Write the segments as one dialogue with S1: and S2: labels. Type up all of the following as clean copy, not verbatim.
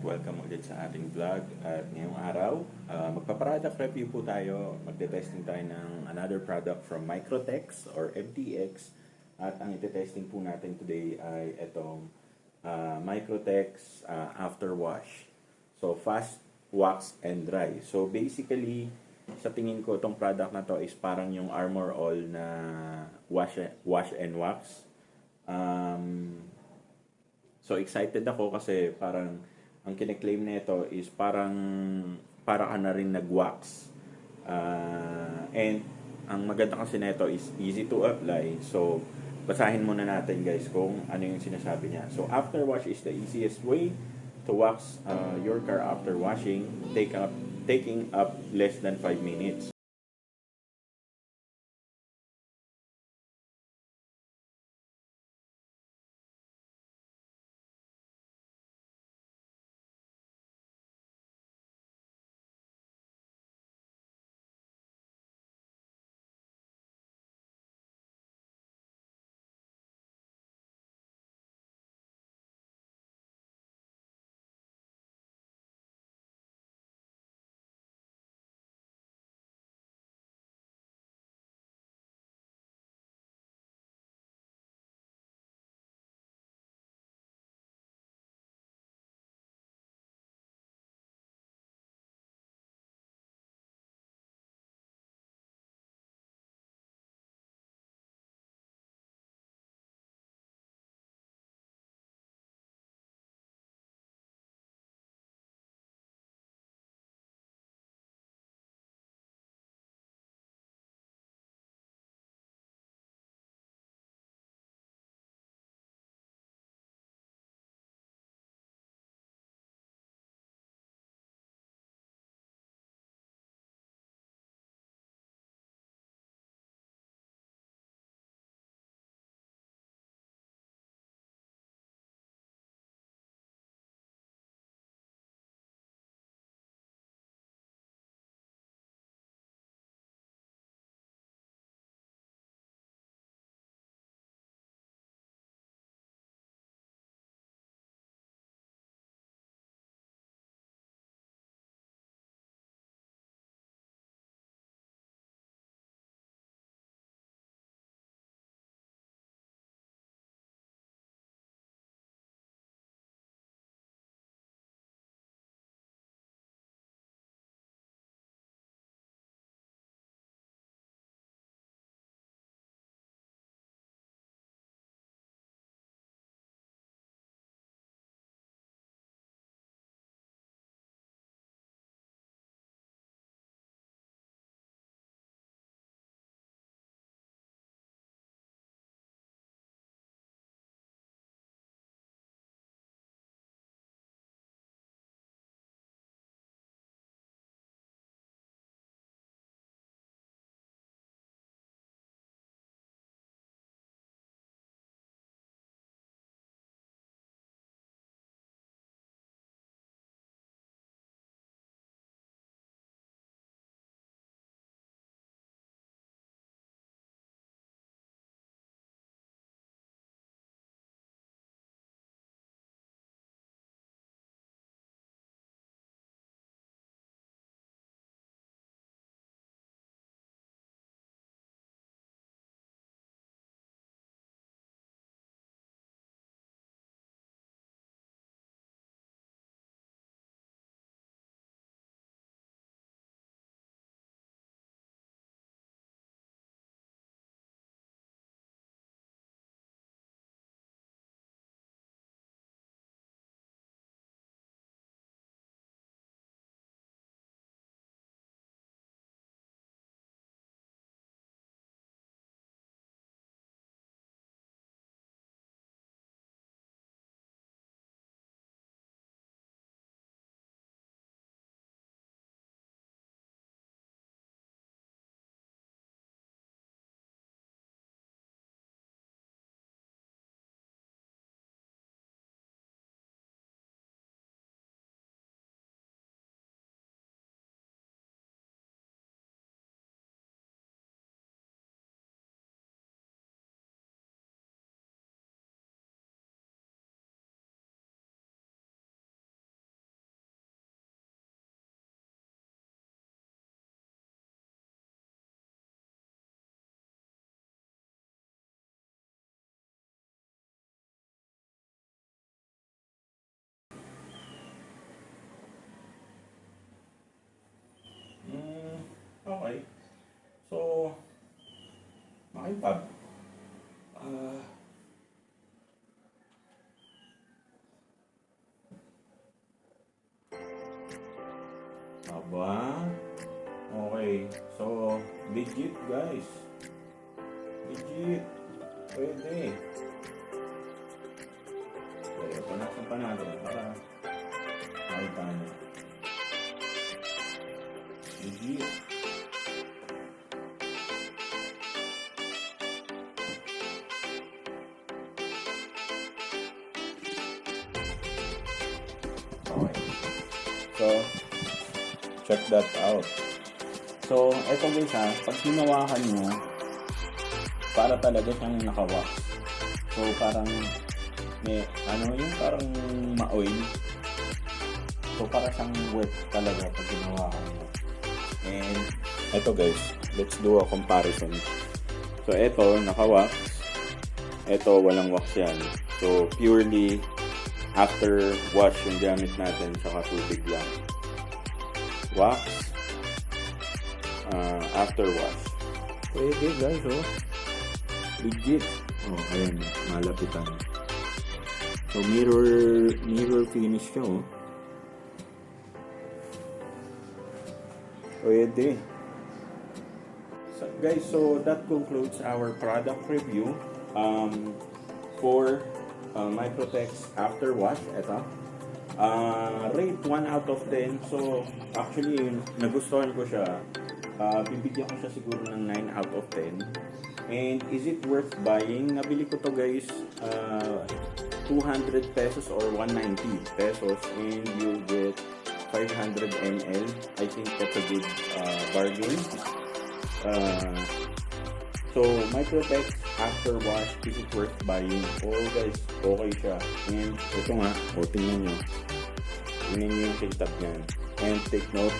S1: welcome ulit sa ating vlog. At ngayong araw, magpa-product review po tayo. Magte-testing tayo ng another product from Microtex or MTX. At ang ite-testing po natin today ay itong Microtex After Wash. So, fast wax and dry. So, basically, sa tingin ko, itong product na to is parang yung Armor All na wash and wax. So excited ako kasi parang ang kine-claim nito is parang para ka na rin nag-wax. And ang maganda kasi nito is easy to apply. So basahin muna natin guys kung ano yung sinasabi niya. So after wash is the easiest way to wax your car after washing, taking up less than 5 minutes. So, makipag. Aba. Okay. So, legit guys. Legit. Pwede. Kaya panaksan pa natin para makita nyo. Legit. Okay. So, check that out. So, eto guys ha, pag hinawakan nyo, para talaga siyang nakawax. So, parang may, yung parang ma-oil. So, para siyang wet talaga pag hinawakan nyo. And, eto guys, let's do a comparison. So, eto, nakawax. Eto, walang wax yan. So, purely after wash yung gamit natin, tsaka tubig lang. Wax, after wash. Pwede guys, oh. Legit. Oh, ayan, malapitan. So, mirror finish siya, oh. Pwede. So, guys, so that concludes our product review for Microtex after wash. Ito. Rate 1 out of 10. So, actually, nagustuhan ko siya. Bibigyan ko siya siguro ng 9 out of 10. And is it worth buying? Nabili ko to guys, 200 pesos or 190 pesos, and you get 500 ml. I think that's a good bargain. So, Microtex after wash, is it worth buying? Oh guys, okay siya. And ito nga, tingnan nyo. Tingnan nyo yung kintab niyan. And take note,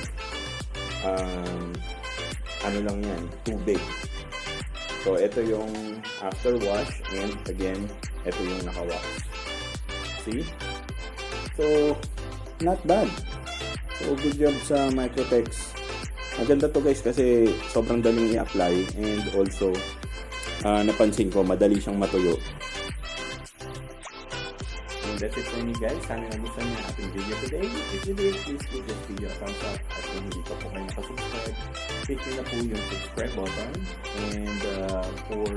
S1: ano lang yan, tubig. So, ito yung after wash, and again, ito yung naka-wash. See? So, not bad. So, good job sa Microtex. Maganda to guys kasi sobrang daling i-apply, and also, napansin ko, madali siyang matuyo. And that's it for me guys. Sana nagustuhan niyo ang ating video today. If you did, please give this video a thumbs up. At kung hindi pa po kayo nakasubscribe, click nyo na po yung subscribe button. And for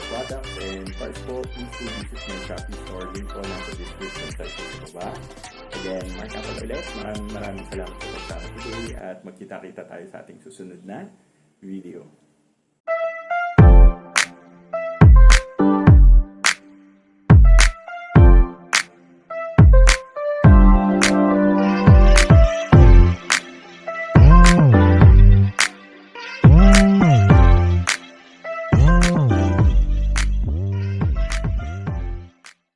S1: products and parts po, please do visit my Shopee store. Link po nasa description section sa baba. Again, Mark Apple ulit. Maraming salamat sa pagsama today at magkita-kita tayo sa ating susunod na video.